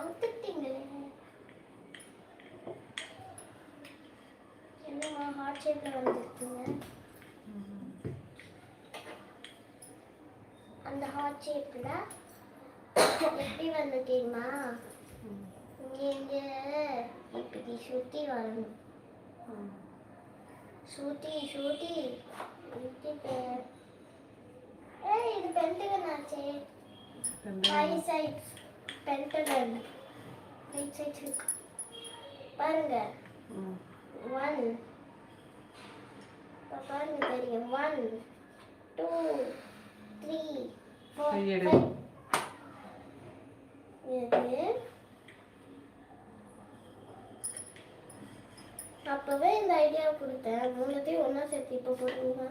கவுத்துட்டீங்களே. என்னம்மா ஹார்ட் ஷேப்ல வந்துருக்குங்க. அந்த ஹார்ட் ஷேப்ல எப்படி வந்து தெரியுமா? இங்க இப்படி சுத்தி வரணும். சுத்தி சுத்தி சுத்திட்டு இது பென்டகன் ஆச்சே. Five sides pentagon. Five sides இருக்கு பாருங்க. 1 பாருங்க தெரியும். 1 2 3 4 5. இது அப்பவே இந்த ஐடியா கொடுத்தேன். மூணுத்தையும் ஒன்றா சேர்த்து இப்போ போடுங்க.